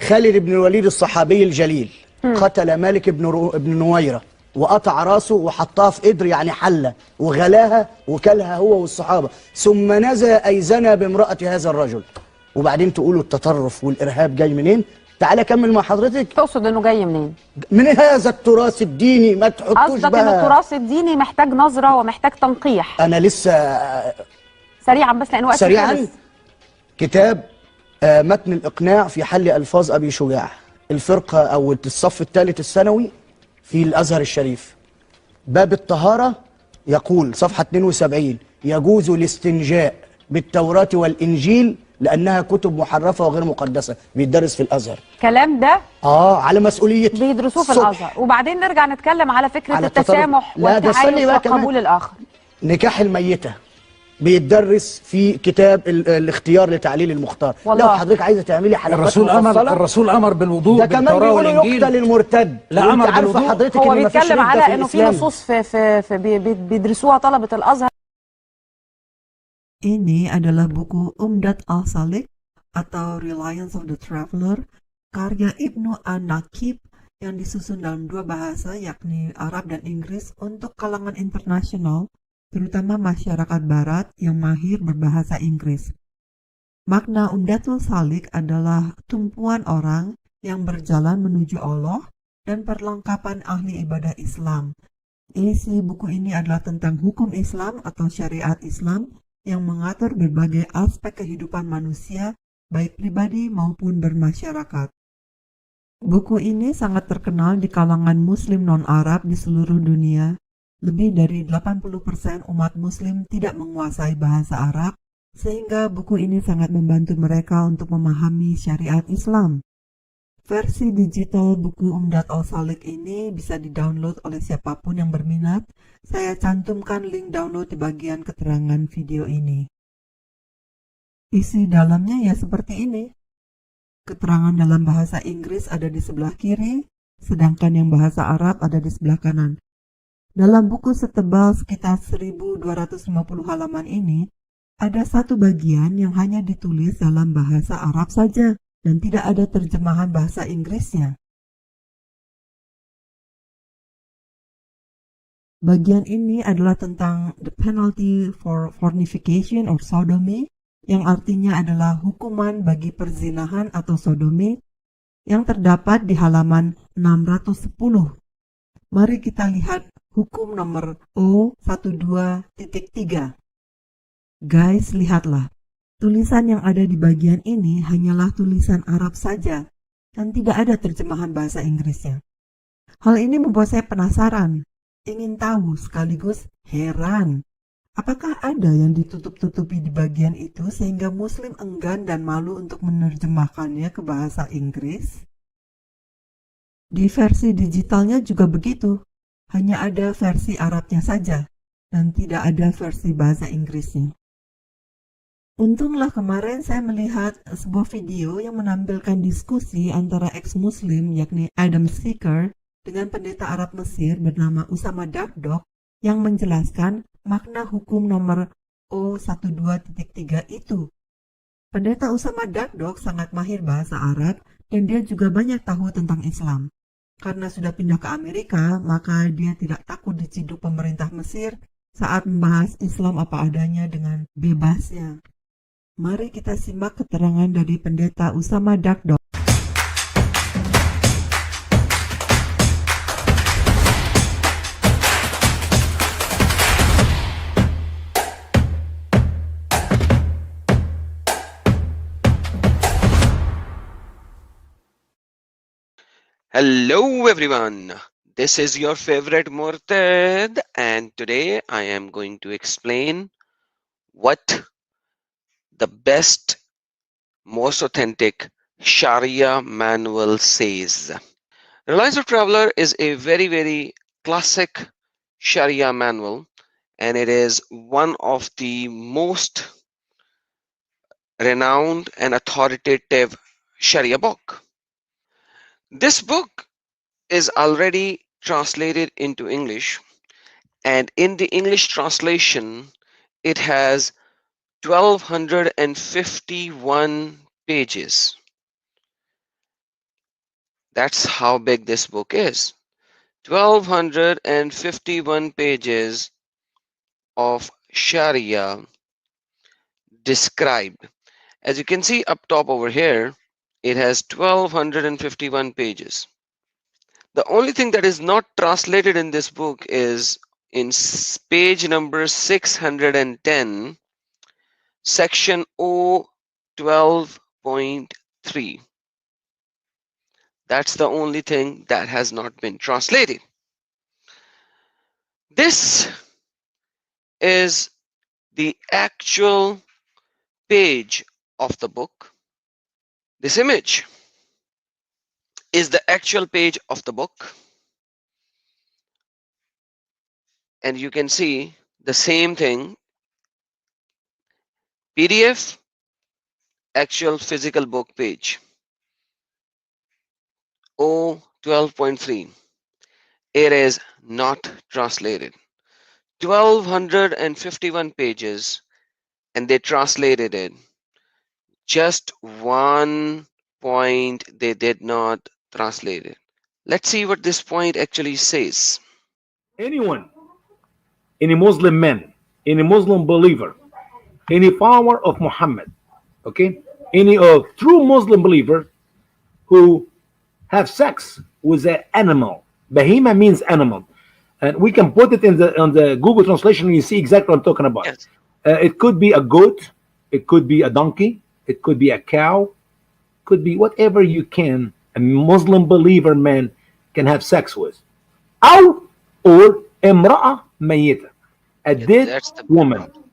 خالد بن الوليد الصحابي الجليل قتل مالك بن نويرة وقطع راسه وحطها في قدر يعني حلة وغلاها وكلها هو والصحابة، ثم نزى أي زنى بامرأة هذا الرجل. وبعدين تقولوا التطرف والإرهاب جاي منين؟ تعالى كمل مع حضرتك. تقصد انه جاي منين؟ من هذا التراث الديني، ما تحطوش بقى. قصدك ان التراث الديني محتاج نظرة ومحتاج تنقيح. أنا لسه سريعا بس لأن وقتي سريعا خلص. كتاب متن الإقناع في حل ألفاظ أبي شجاع، الفرقة أو الصف الثالث الثانوي في الأزهر الشريف. باب الطهارة يقول صفحة 72: يجوز الاستنجاء بالتوراة والإنجيل لأنها كتب محرفة وغير مقدسة، بيدرس في الأزهر. كلام ده على مسؤوليتي بيدرسوه في الأزهر. وبعدين نرجع نتكلم على فكرة على التسامح والتعايش وقبول الآخر. نكاح الميتة بيتدرس في كتاب الاختيار لتعليل المختار. والله. لو حضرتك عايزه تعملي حلقات الرسول امر بالوضوء ده كمان بيقولوا يقتل المرتد. لا امر بالوضوء. حضرتك هو بيتكلم على انه في نصوص بيدرسوها طلبة الازهر. Ini adalah buku Umdat al-Salik atau Reliance of the Traveler karya Ibnu An-Naqib yang disusun dalam dua bahasa yakni Arab dan Inggris untuk kalangan internasional, terutama masyarakat barat yang mahir berbahasa Inggris. Makna Umdatul Salik adalah tumpuan orang yang berjalan menuju Allah dan perlengkapan ahli ibadah Islam. Isi buku ini adalah tentang hukum Islam atau syariat Islam yang mengatur berbagai aspek kehidupan manusia, baik pribadi maupun bermasyarakat. Buku ini sangat terkenal di kalangan Muslim non-Arab di seluruh dunia. Lebih dari 80% umat Muslim tidak menguasai bahasa Arab, sehingga buku ini sangat membantu mereka untuk memahami syariat Islam. Versi digital buku Umdat al-Salik ini bisa di-download oleh siapapun yang berminat. Saya cantumkan link download di bagian keterangan video ini. Isi dalamnya ya seperti ini. Keterangan dalam bahasa Inggris ada di sebelah kiri, sedangkan yang bahasa Arab ada di sebelah kanan. Dalam buku setebal sekitar 1250 halaman ini, ada satu bagian yang hanya ditulis dalam bahasa Arab saja dan tidak ada terjemahan bahasa Inggrisnya. Bagian ini adalah tentang the penalty for fornication or sodomy, yang artinya adalah hukuman bagi perzinahan atau sodomi, yang terdapat di halaman 610. Mari kita lihat hukum nomor O12.3. Guys, lihatlah. Tulisan yang ada di bagian ini hanyalah tulisan Arab saja dan tidak ada terjemahan bahasa Inggrisnya. Hal ini membuat saya penasaran, ingin tahu sekaligus heran. Apakah ada yang ditutup-tutupi di bagian itu sehingga Muslim enggan dan malu untuk menerjemahkannya ke bahasa Inggris? Di versi digitalnya juga begitu, hanya ada versi Arabnya saja dan tidak ada versi bahasa Inggrisnya. Untunglah kemarin saya melihat sebuah video yang menampilkan diskusi antara ex-Muslim yakni Adam Seeker dengan pendeta Arab Mesir bernama Usama Dardok yang menjelaskan makna hukum nomor O12.3 itu. Pendeta Usama Dardok sangat mahir bahasa Arab dan dia juga banyak tahu tentang Islam. Karena sudah pindah ke Amerika, maka dia tidak takut diciduk pemerintah Mesir saat membahas Islam apa adanya dengan bebasnya. Mari kita simak keterangan dari pendeta Usama Dardok. Hello everyone, this is your favorite Murtad and today I am going to explain what the best, most authentic Sharia manual says. Reliance of Traveler is a very classic Sharia manual and it is one of the most renowned and authoritative Sharia book. This book is already translated into English, and in the English translation it has 1251 pages. That's how big this book is. 1251 pages of Sharia described. As you can see up top over here, it has 1251 pages. The only thing that is not translated in this book is in page number 610, section O 12.3. That's the only thing that has not been translated. This is the actual page of the book. This image is the actual page of the book. And you can see the same thing. PDF, actual physical book page. O 12.3. It is not translated. 1251 pages, and they translated it. Just one point they did not translate it. Let's see what this point actually says. Anyone, any Muslim man, any Muslim believer, any follower of Muhammad, okay, any true Muslim believer who have sex with an animal. Bahima means animal, and we can put it in the on the Google translation, and you see exactly what I'm talking about. Yes. It could be a goat, it could be a donkey, it could be a cow, could be whatever you can. A Muslim believer man can have sex with, or امرأة ميتة, a dead That's the woman, problem.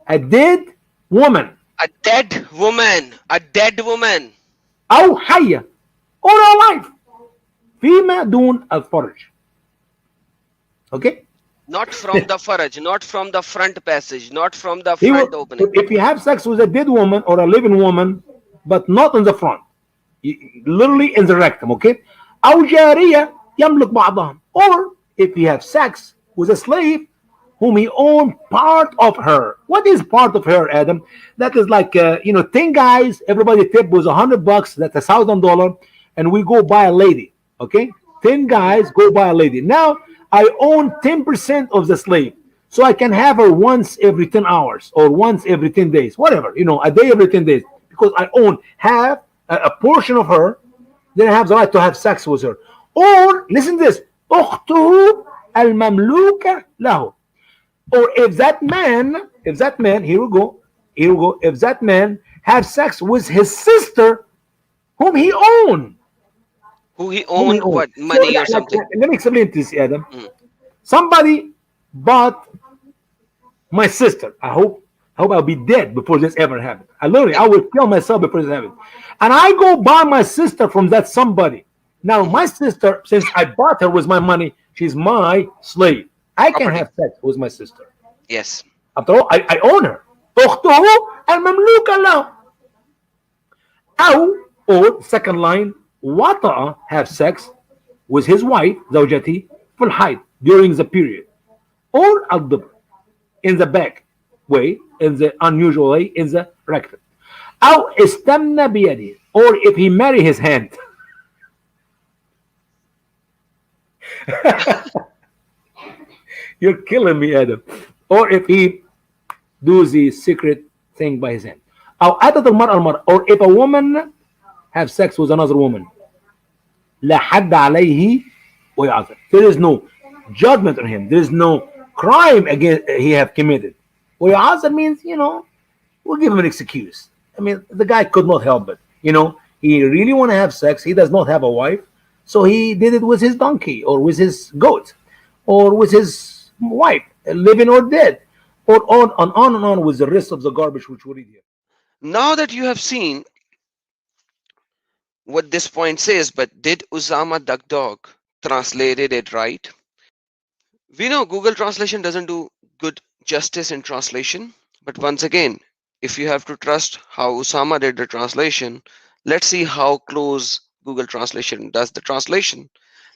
a dead woman, A dead woman. A dead woman. أو حية, or alive, فيما دون الفرج. Okay. Not from the faraj, not from the front passage, not from the He front will, opening. if you have sex with a dead woman or a living woman, but not in the front, literally in the rectum, okay? أو جارية يملك بعضهم, or if you have sex with a slave whom he owned part of her. What is part of her, Adam? That is like 10 guys, everybody tip was $100, that's $1,000, and we go buy a lady, okay? 10 guys go buy a lady. Now I own 10% of the slave, so I can have her once every 10 hours or once every 10 days, whatever, a day every 10 days, because I own half a portion of her. Then I have the right to have sex with her. Or listen to this, أخته المملوكة له. Or if that man, here we go, if that man has sex with his sister whom he owned. Who he owned what? Money or something? Let me explain this, Adam. Mm. Somebody bought my sister. I hope I'll be dead before this ever happens. I will kill myself before this happens. And I go buy my sister from that somebody. Now my sister, since I bought her with my money, she's my slave. I can Property. have sex with my sister. Yes. After all, I own her. أخته المملوكة له. أو, or second line, وطأ, have sex with his wife زوجتي في الحيض, during the period, or الضبر, in the back way, in the unusual way, in the rectum. أو استمنى بيده, or if he marry his hand. You're killing me, Adam. Or if he do the secret thing by his hand. أو أتت المرأة المرأة, or if a woman have sex with another woman. لا حد عليه ويعذر. There is no judgment on him. There is no crime against he have committed. ويعذر means, we'll give him an excuse. I mean, the guy could not help it. He really want to have sex. He does not have a wife. So he did it with his donkey or with his goat or with his wife, living or dead, or on and on with the rest of the garbage which we read here. Now that you have seen what this point says, but did Usama Duck Dog translated it right? We know Google Translation doesn't do good justice in translation, but once again, if you have to trust how Usama did the translation, let's see how close Google Translation does the translation.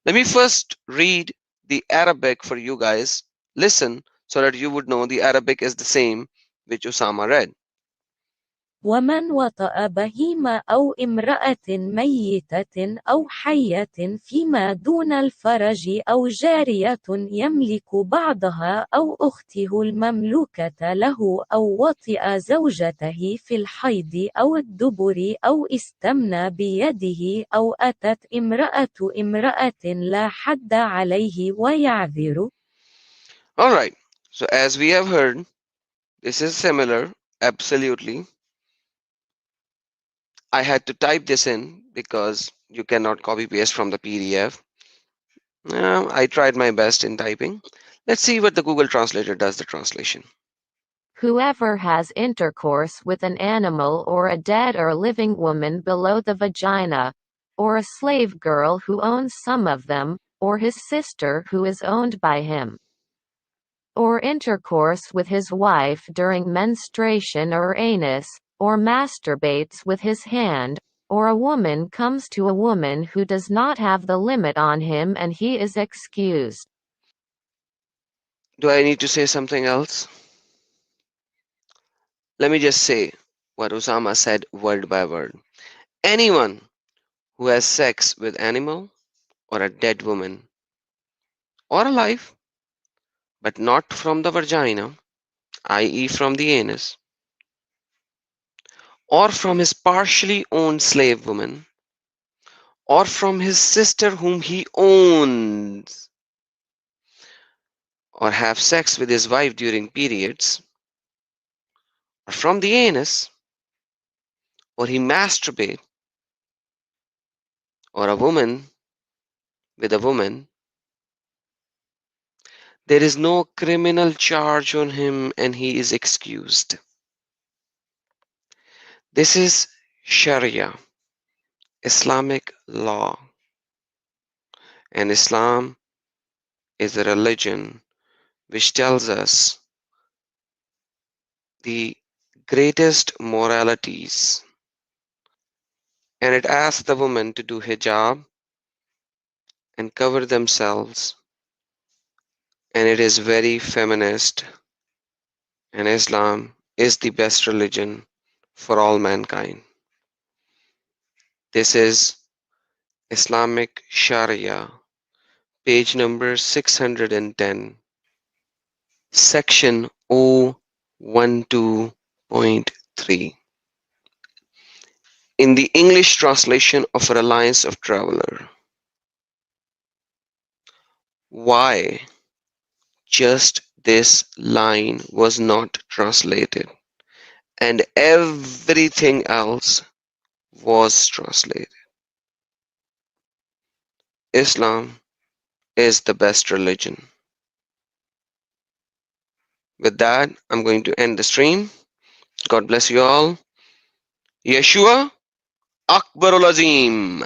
Let me first read the Arabic for you guys. Listen so that you would know the Arabic is the same which Usama read. ومن وطأ بهيمة أو امرأة ميتة أو حية فيما دون الفرج أو جارية يملك بعضها أو أخته المملوكة له أو وطئ زوجته في الحيض أو الدبر أو استمنى بيده أو أتت امرأة لا حد عليه ويعذر. Alright, so as we have heard, this is similar, absolutely. I had to type this in because you cannot copy paste from the PDF. I tried my best in typing. Let's see what the Google Translator does the translation. Whoever has intercourse with an animal or a dead or living woman below the vagina, or a slave girl who owns some of them, or his sister who is owned by him, or intercourse with his wife during menstruation or anus, or masturbates with his hand, or a woman comes to a woman who does not have the limit on him and he is excused. Do I need to say something else? Let me just say what Osama said word by word. Anyone who has sex with animal or a dead woman or alive, but not from the vagina, i.e. from the anus, or from his partially owned slave woman, or from his sister whom he owns, or have sex with his wife during periods, or from the anus, or he masturbate, or a woman with a woman, there is no criminal charge on him and he is excused. This is Sharia, Islamic law, and Islam is a religion which tells us the greatest moralities, and it asks the woman to do hijab and cover themselves, and it is very feminist, and Islam is the best religion for all mankind. This is Islamic Sharia, page number 610, section 012.3. In the English translation of Reliance of Traveler. Why just this line was not translated and everything else was translated? Islam is the best religion. With that, I'm going to end the stream. God bless you all. Yeshua Akbarul Azim.